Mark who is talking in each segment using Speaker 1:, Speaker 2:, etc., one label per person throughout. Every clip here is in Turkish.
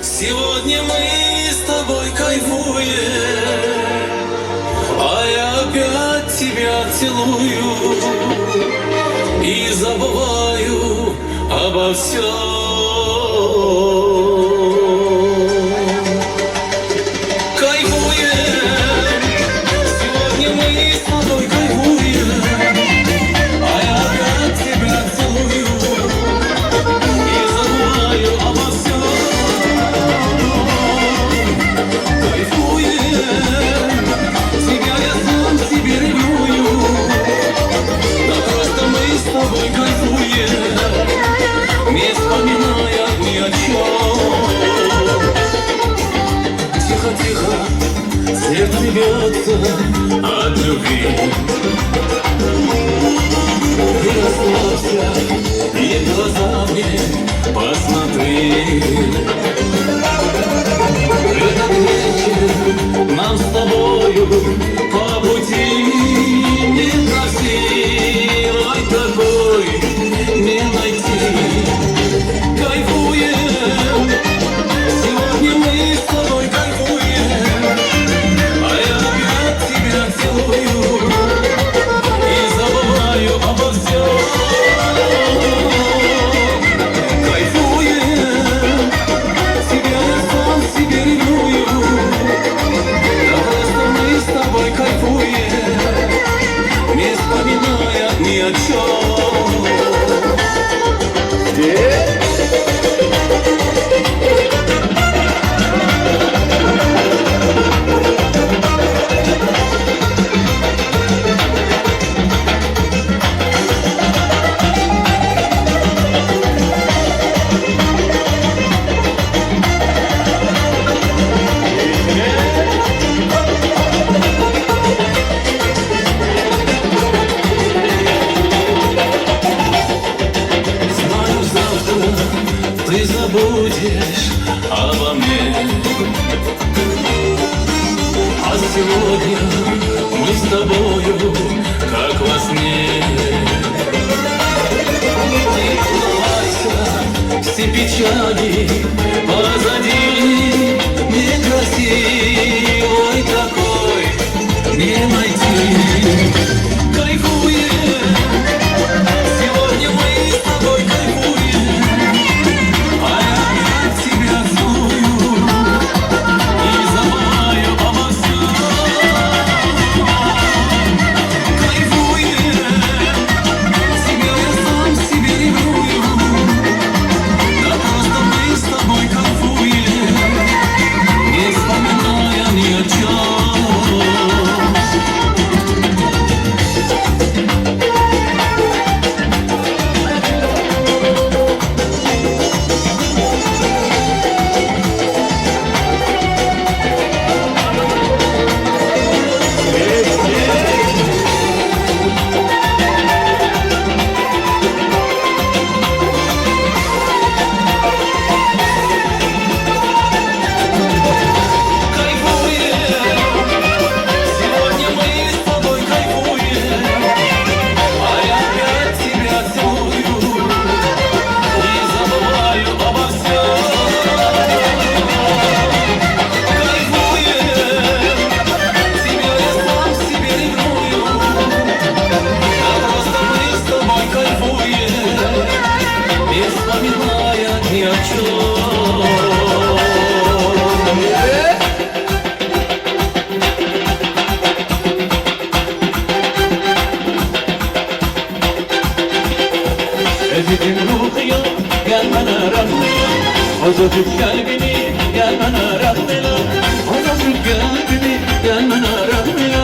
Speaker 1: Сегодня мы с тобой кайфуем, а я опять тебя целую и забываю обо всем. Не вспоминая ни о чем. Тихо-тихо сердце бьется от любви. Ты расслабься и в глаза мне посмотри. Этот вечер нам с тобою по пути. Некрасивой такой не найти. Кайфуем, сегодня мы с тобой кайфуем, а я опять тебя целую и забываю обо всем. Кайфуем, тебя я сам себе ревную, да просто мы с тобой кайфуем, не вспоминая ни о чем. Ты забудешь обо мне, а сегодня мы с тобою, как во сне. Не улыбайся, все печали позади. Некрасивой такой не найти. Кайфуем, сегодня мы с тобой кайфуем, ни о чем. Ezdim ruhiyo, gel bana rahmela, azıcık kalbini, gel bana rahmela, azıcık kalbini, gel bana rahmela,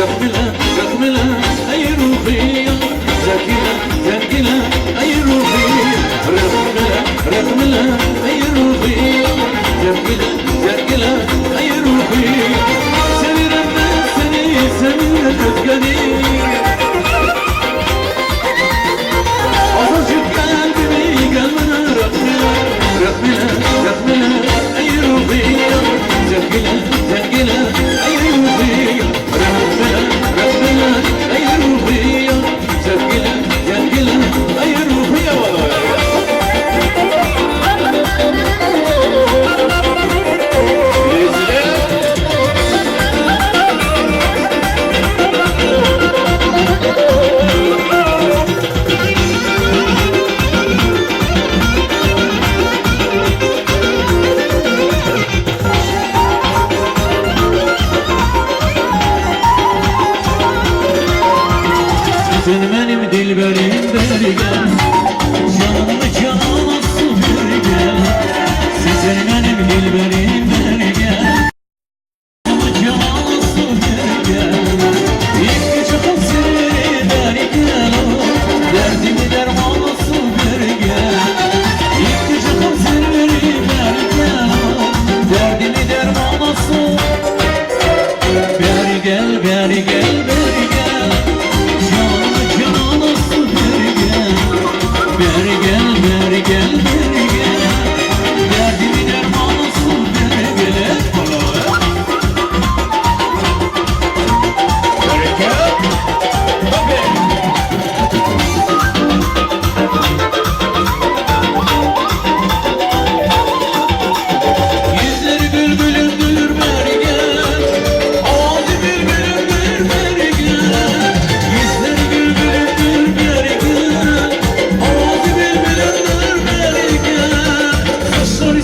Speaker 1: rahmela, rahmela, ey ruhiyo, zakila, zakila, ey ruhiyo, rahmela, rahmela, ey ruhiyo, zakila, zakila, ey ruhiyo, seviyorum ben seni, seninle özgeni. Azıcık kalbimi gel bana rahmela, rahmela, rahmela, ey ruhiyo, zakila, zakila, ey ruhiyo, rahmela, rahmela, ey ruhiyo, zakila, zakila, ey ruhiyo.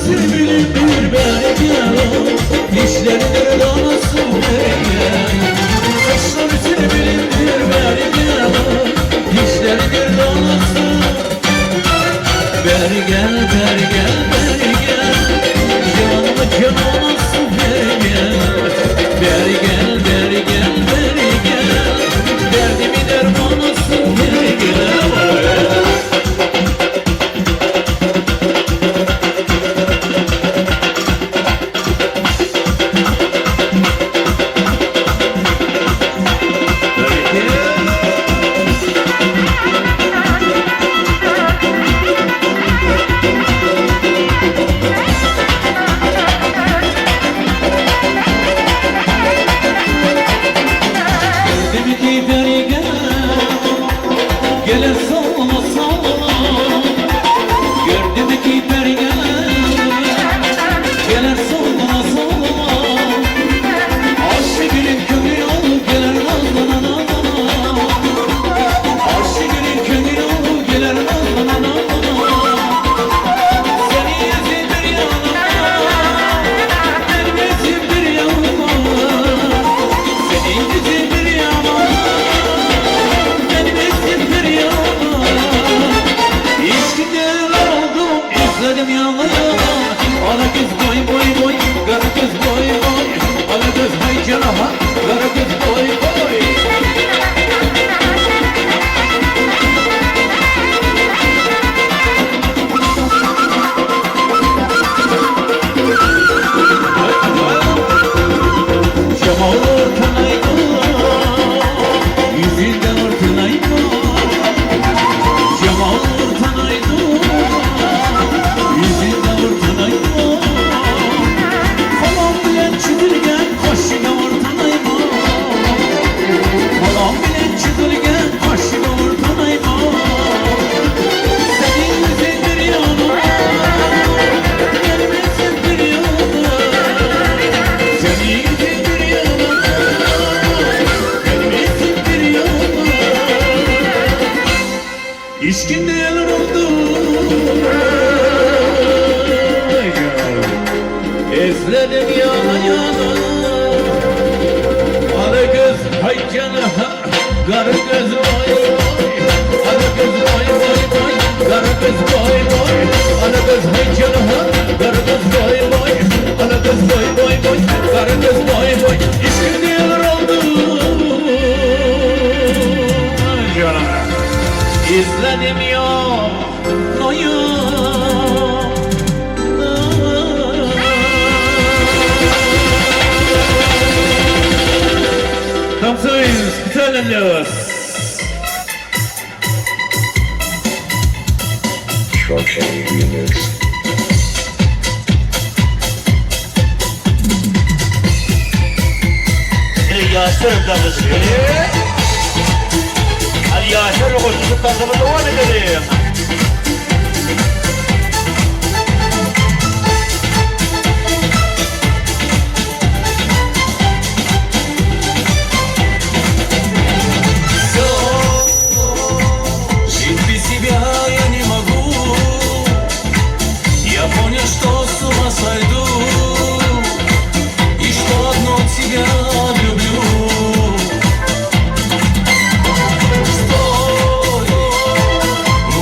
Speaker 1: sürmülü bir bergen Dişleridir danası bergen Kaşları sürmülü bir bergen Dişleridir danası Bergen, bergen, bergen Canımı cananası bergen Bergen, bergen, bergen Derdimi dermanası bergen Gelir salla salla Gördüm ki bergen Gelir salla salla Aşıkın köyü al gelir nazlana Aşıkın köyü al gelir nazlana Seni yezindir yana Benim yezindir yana Seni yezindir yana İzledim yana yana Ana kız boy boy boy Kara kız boy boy Ana kız hay canaha Kara kız boy boy Cemal ortanaydı Yüzünden ortanaydı Cemal ortanaydı Yüzünden ortanaydı Falan bilen çüdürgen Kaşıga ortanaydı Falan bilen çüdürgen Kaşıga ortanaydı Senin yüzündür yana Gelmesindir yana Senin yüzündür yana Gelmesindir yana İşkinde yalan oldu İzledim yana yana Ana kız hay canaha Kara kız boy boy Ana kız boy boy boy Kara kız boy boy Ana kız hay canaha Kara kız boy boy Ana kız boy boy boy Kara kız boy boy İşkinde yalan oldu İzledim yana yana Танцуем специально для вас.
Speaker 2: Yaşarım damlası. Hadi yaşarım o çocuk damlası devam edelim.
Speaker 1: Сойду, и что одно тебя люблю. Стой, ну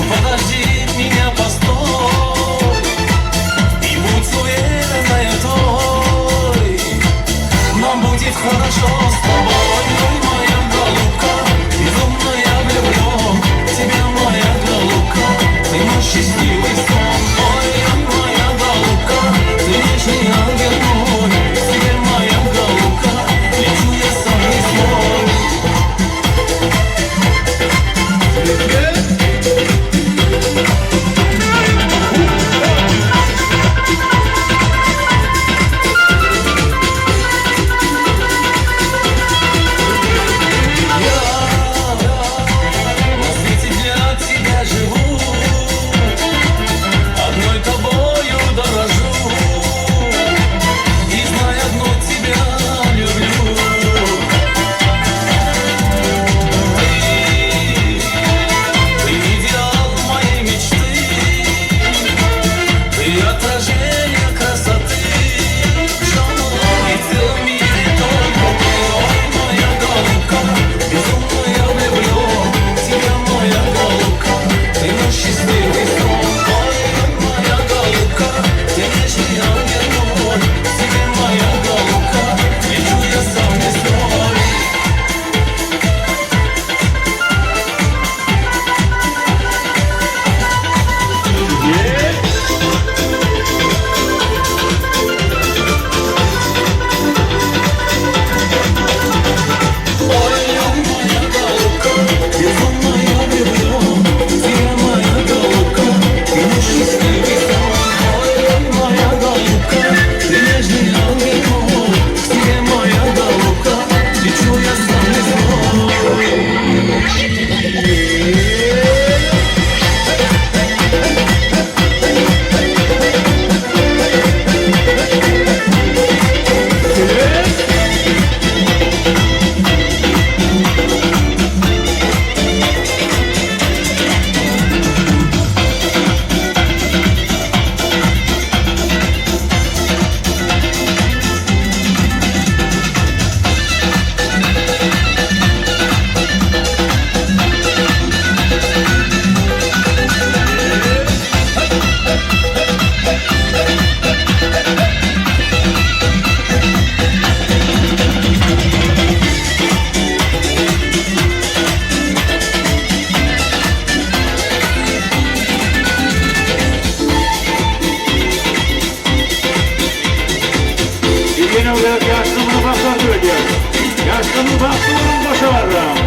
Speaker 2: Adamı baktığının boşa varım.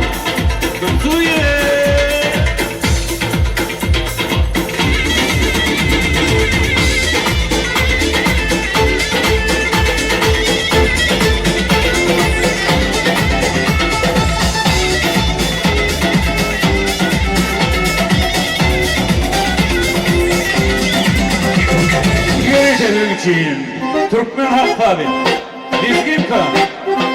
Speaker 2: Tutuye. Geleceğim için Türkmen Halk abi. Dizgin kan.